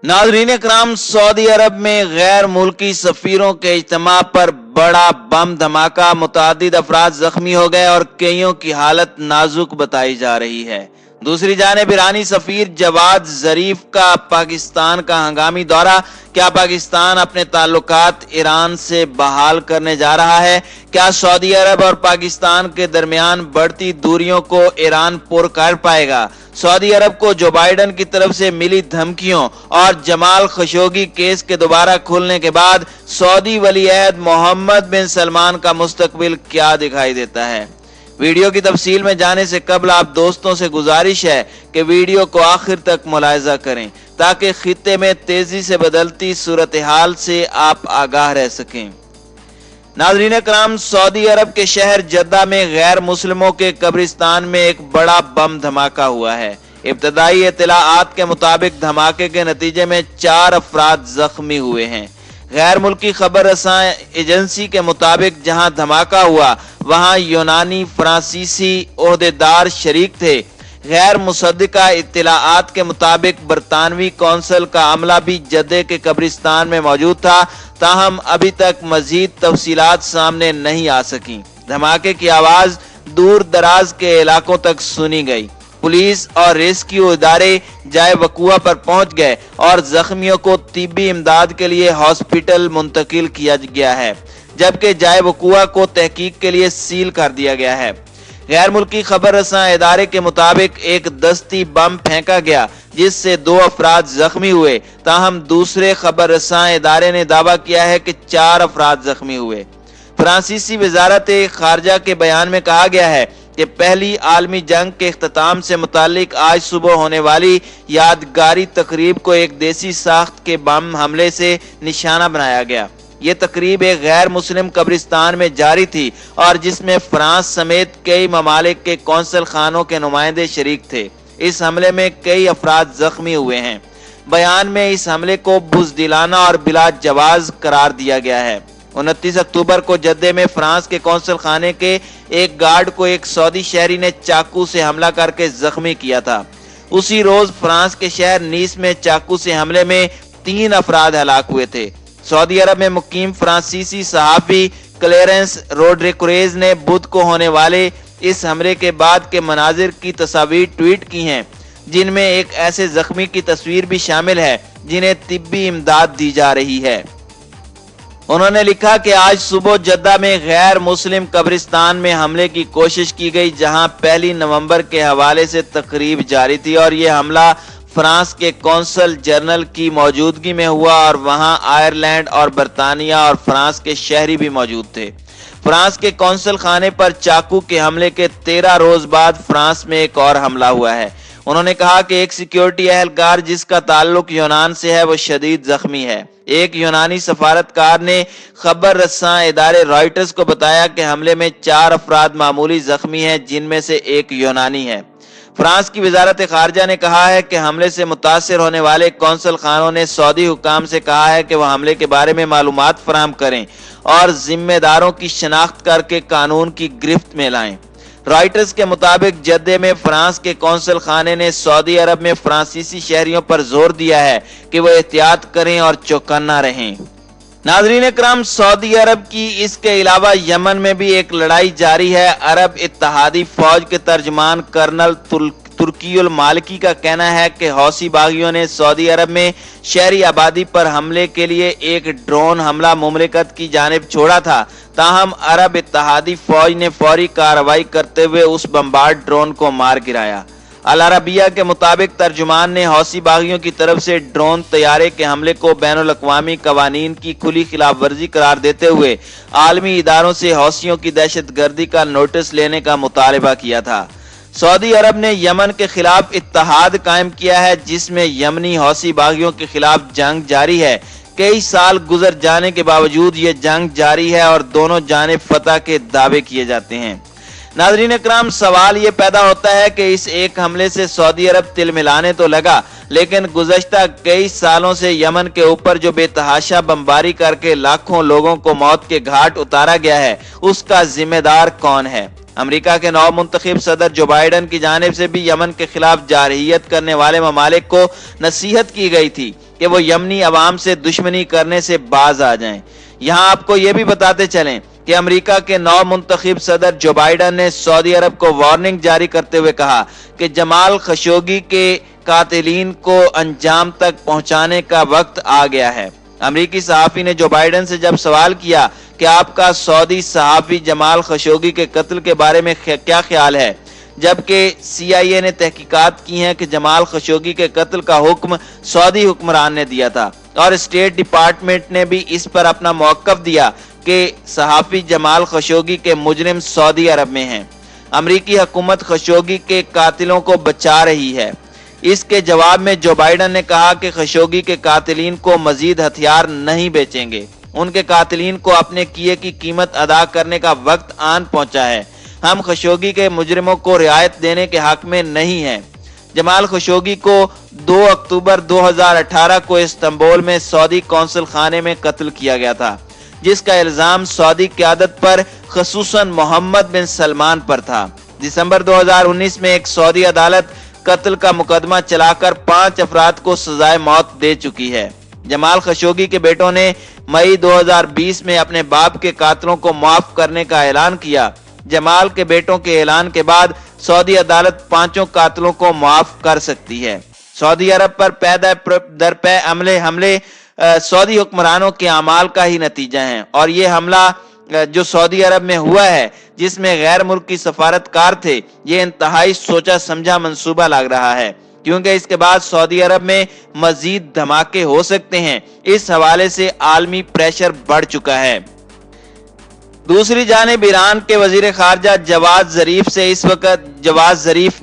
नाज़रीन इकराम, सऊदी अरब में गैर मुल्की सफीरों के इज्तिमा पर बड़ा बम धमाका, मुतादिद अफराद जख्मी हो गए और कईयों की हालत नाजुक बताई जा रही है। दूसरी जानिब ईरानी सफीर जवाद जरीफ का पाकिस्तान का हंगामी दौरा। क्या पाकिस्तान अपने ताल्लुकात ईरान से बहाल करने जा रहा है? क्या सऊदी अरब और पाकिस्तान के दरमियान बढ़ती दूरियों को ईरान पुर कर पाएगा? सऊदी अरब को जो बाइडन की तरफ से मिली धमकियों और जमाल खशोगी केस के दोबारा खुलने के बाद सऊदी वली अहद मोहम्मद बिन सलमान का मुस्तकबिल क्या दिखाई देता है? वीडियो की तफसील में जाने से कबल आप दोस्तों से गुजारिश है कि वीडियो को आखिर तक मुलाहिजा करें ताकि खित्ते में तेजी से बदलती सूरत हाल से आप आगाह रह सकें। नाज़रीन इकराम, सऊदी अरब के शहर जद्दा में गैर मुस्लिमों के कब्रिस्तान में एक बड़ा बम धमाका हुआ है। इब्तदाई इत्तलाआत के मुताबिक धमाके के नतीजे में 4 अफराद जख्मी हुए हैं। गैर मुल्की खबर रसां एजेंसी के मुताबिक जहां धमाका हुआ वहां यूनानी फ्रांसीसी ओहदेदार शरीक थे। गैर मुसद्दिका इत्तलाआत के मुताबिक बरतानवी कौंसल का अमला भी जद्दे के कब्रिस्तान में मौजूद था, ताहम अभी तक मजीद तफसीलात सामने नहीं आ सकी। धमाके की आवाज दूर दराज के इलाकों तक सुनी गई। पुलिस और रेस्क्यू इदारे जाए वकुआ पर पहुंच गए और जख्मियों को तिब्बी इमदाद के लिए हॉस्पिटल मुंतकिल किया गया है, जबकि जाए वकुआ को तहकीक के लिए सील कर दिया गया है। गैर मुल्की खबर रसां इदारे के मुताबिक एक दस्ती बम फेंका गया जिससे 2 अफराद जख्मी हुए, ताहम दूसरे खबर रसां इदारे ने दावा किया है कि 4 अफराद जख्मी हुए। फ्रांसीसी वजारत खारजा के बयान में कहा गया है कि पहली आलमी जंग के इख्तिताम से मुतालिक आज सुबह होने वाली यादगारी तकरीब को एक देसी साख्त के बम हमले से निशाना बनाया गया। ये तकरीब एक गैर मुस्लिम कब्रिस्तान में जारी थी और जिसमें फ्रांस समेत कई ममालिक के कौंसल खानों के नुमाइंदे शरीक थे। इस हमले में कई अफराद जख्मी हुए हैं। बयान में इस हमले को बुज़दिलाना और बिला जवाज करार दिया गया है। 29 अक्टूबर को जद्दे में फ्रांस के कौंसल खाने के एक गार्ड को एक सऊदी शहरी ने चाकू से हमला करके जख्मी किया था। उसी रोज फ्रांस के शहर नीस में चाकू से हमले में 3 अफराद हलाक हुए थे। सऊदी अरब में मुकीम फ्रांसीसी सहाफी क्लेरेंस रोड्रिगेज ने बुध को होने वाले इस हमले के बाद के मनाजिर की तस्वीर ट्वीट की हैं, जिनमें एक ऐसे जख्मी की तस्वीर भी शामिल है जिन्हें तिब्बी इमदाद दी जा रही है। उन्होंने लिखा कि आज सुबह जद्दा में गैर मुस्लिम कब्रिस्तान में हमले की कोशिश की गई, जहां 1 नवंबर के हवाले से तकरीब जारी थी और यह हमला फ्रांस के कौंसल जनरल की मौजूदगी में हुआ और वहां आयरलैंड और बरतानिया और फ्रांस के शहरी भी मौजूद थे। फ्रांस के कौंसल खाने पर चाकू के हमले के 13 रोज बाद फ्रांस में एक और हमला हुआ है। उन्होंने कहा कि एक सिक्योरिटी एहलकार जिसका ताल्लुक यूनान से है वो शदीद जख्मी है। एक यूनानी सफारतकार ने खबर रसां इदारे रॉयटर्स को बताया कि हमले में 4 अफराद मामूली जख्मी हैं, जिनमें से एक यूनानी है। फ्रांस की वजारत खारजा ने कहा है कि हमले से मुतासिर होने वाले कौंसल खानों ने सऊदी हुकाम से कहा है कि वह हमले के बारे में मालूमात फराहम करें और जिम्मेदारों की शनाख्त करके कानून की गिरफ्त में लाएं। रॉयटर्स के मुताबिक जद्दे में फ्रांस के कौंसल खाने ने सऊदी अरब में फ्रांसीसी शहरियों पर जोर दिया है कि वो एहतियात करें और चौकन्ना रहें। नाज़रीन इकराम, सऊदी अरब की इसके अलावा यमन में भी एक लड़ाई जारी है। अरब इत्तेहादी फौज के तर्जमान कर्नल तुर्कीउल मालिकी का कहना है कि हौसी बागियों ने सऊदी अरब में शहरी आबादी पर हमले के लिए एक ड्रोन हमला मुमलिकत की जानिब छोड़ा था, ताहम अरब इत्तेहादी फौज ने फौरी कार्रवाई करते हुए उस बमबार्ड ड्रोन को मार गिराया। अल अरबिया के मुताबिक तर्जुमान ने हौसी बागियों की तरफ से ड्रोन तैयारे के हमले को बैनुल अक़वामी कवानीन की खुली खिलाफ वर्जी करार देते हुए आलमी इदारों से हौसियों की दहशत गर्दी का नोटिस लेने का मुतालबा किया था। सऊदी अरब ने यमन के खिलाफ इत्तेहाद कायम किया है, जिसमें यमनी हौसी बागियों के खिलाफ जंग जारी है। कई साल गुजर जाने के बावजूद ये जंग जारी है और दोनों जानिब फतह के दावे किए जाते हैं। नाज़रीन इकराम, सवाल ये पैदा होता है कि इस एक हमले से सऊदी अरब तिल मिलाने तो लगा, लेकिन गुज़श्ता कई सालों से यमन के ऊपर जो बेतहाशा बमबारी करके लाखों लोगों को मौत के घाट उतारा गया है, उसका जिम्मेदार कौन है? अमेरिका के नौ मुंतखब सदर जो बाइडन की जानिब से भी यमन के खिलाफ जारहियत करने वाले ममालिक को नसीहत की गई थी कि वो यमनी अवाम से दुश्मनी करने से बाज आ जाएं। यहाँ आपको ये भी बताते चलें कि अमेरिका के नौ मुंतखब सदर जो बाइडन ने सऊदी अरब को वार्निंग जारी करते हुए कहा कि जमाल खशोगी के कातिलीन को अंजाम तक पहुंचाने का वक्त आ गया है। अमेरिकी सहाफी ने जो बाइडन से जब सवाल किया कि आपका सऊदी सहाफी जमाल खशोगी के कत्ल के बारे में क्या ख्याल है, जबकि CIA ने तहकीकात की हैं कि जमाल खशोगी के कत्ल का हुक्म सऊदी हुक्मरान ने दिया था और स्टेट डिपार्टमेंट ने भी इस पर अपना मौक़िफ़ दिया कि सहाफी जमाल खशोगी के मुजरिम सऊदी अरब में हैं। अमेरिकी हुकूमत खशोगी के कातिलों को बचा रही है। इसके जवाब में जो बाइडन ने कहा कि खशोगी के कातिलीन को मजीद हथियार नहीं बेचेंगे, उनके कातिलीन को अपने किए की कीमत अदा करने का वक्त आन पहुंचा है। हम खशोगी के मुजरिमों को रियायत देने के हक में नहीं हैं। जमाल खशोगी को 2 अक्टूबर 2018 को इस्तांबुल में सऊदी कौंसल खाने में कत्ल किया गया था, जिसका इल्जाम सऊदी क़यादत पर ख़ुसूसन मोहम्मद बिन सलमान पर था। दिसंबर 2019 में एक सऊदी अदालत कत्ल का मुकदमा चलाकर 5 अफराद को सजाए मौत दे चुकी है। जमाल खशोगी के बेटों ने मई 2020 में अपने बाप के कातलों को माफ करने का ऐलान किया। जमाल के बेटों के ऐलान के बाद सऊदी अदालत 5 कातलों को माफ कर सकती है। सऊदी अरब पर पैदा दरपे हमले सऊदी हुक्मरानों के अमाल का ही नतीजा है और ये हमला जो सऊदी अरब में हुआ है, जिसमें गैर मुल्की सफारतकार थे, ये इंतहाई सोचा समझा मंसूबा लग रहा है, क्योंकि इसके बाद सऊदी अरब में मजीद धमाके हो सकते हैं। इस हवाले से आलमी प्रेशर बढ़ चुका है। दूसरी जानिब ईरान के वजीर खारजा जवाद जरीफ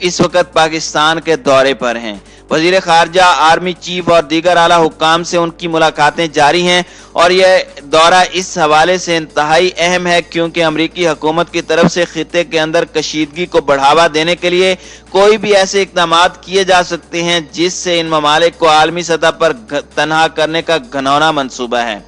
इस वक्त पाकिस्तान के दौरे पर हैं। वजीर खारजा, आर्मी चीफ और दीगर आला हुक्काम से उनकी मुलाकातें जारी हैं और यह दौरा इस हवाले से इंतहाई अहम है क्योंकि अमरीकी हुकूमत की तरफ से खित्ते के अंदर कशीदगी को बढ़ावा देने के लिए कोई भी ऐसे इक़दाम किए जा सकते हैं जिससे इन ममालिक को आलमी सतह पर तनहा करने का घनौना मंसूबा है।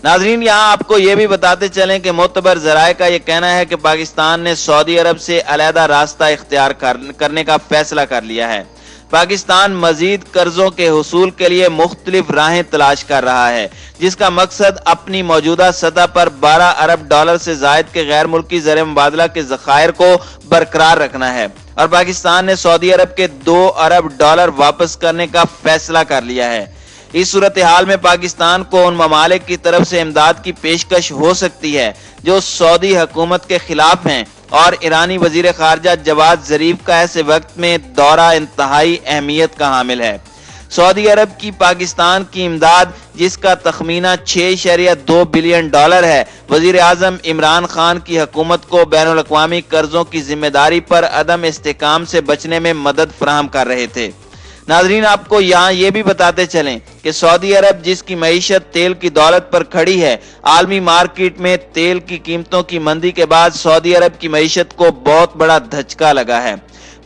नाजरीन, यहाँ आपको ये भी बताते चलें कि मोतबर ज़राए का ये कहना है कि पाकिस्तान ने सऊदी अरब से अलहदा रास्ता इख्तियार करने का फैसला कर लिया है। पाकिस्तान मजीद कर्जों के हुसूल के लिए मुख्तलिफ राहें तलाश कर रहा है, जिसका मकसद अपनी मौजूदा सतह पर 12 अरब डॉलर से जायद के गैर मुल्की ज़र मुबादला के ज़खायर को बरकरार रखना है और पाकिस्तान ने सऊदी अरब के 2 अरब डॉलर वापस करने का फैसला कर लिया है। इस सूरत हाल में पाकिस्तान को उन ममालिक की तरफ से इमदाद की पेशकश हो सकती है जो सऊदी हुकूमत के खिलाफ हैं और ईरानी वजीर खारजा जवाद जरीफ का ऐसे वक्त में दौरा इंतहाई अहमियत का हामिल है। सऊदी अरब की पाकिस्तान की इमदाद, जिसका तखमीना 6.2 बिलियन डॉलर है, वजीर आजम इमरान खान की हुकूमत को बैनुल अक़वामी कर्जों की जिम्मेदारी पर अदम इस्तेकाम से बचने में मदद फराहम कर रहे थे। नाजरीन, आपको यहाँ ये भी बताते चलें कि सऊदी अरब जिसकी मईशत तेल की दौलत पर खड़ी है, आलमी मार्केट में तेल की कीमतों की मंदी के बाद सऊदी अरब की मईशत को बहुत बड़ा धचका लगा है।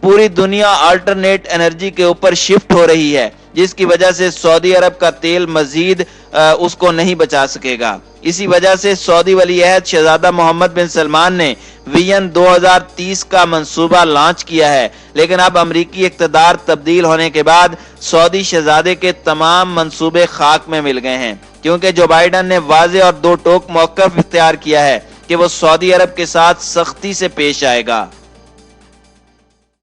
पूरी दुनिया अल्टरनेट एनर्जी के ऊपर शिफ्ट हो रही है, जिसकी वजह से सऊदी अरब का तेल मजीद उसको नहीं बचा सकेगा। इसी वजह से सऊदी वली अहद शहजादा मोहम्मद बिन सलमान ने विजन 2030 का मंसूबा लॉन्च किया है, लेकिन अब अमरीकी इक़्तिदार तब्दील होने के बाद सऊदी शहजादे के तमाम मंसूबे खाक में मिल गए हैं, क्योंकि जो बाइडन ने वाज़े और दो टोक मौक़िफ़ इख्तियार किया है कि वो सऊदी अरब के साथ सख्ती से पेश आएगा।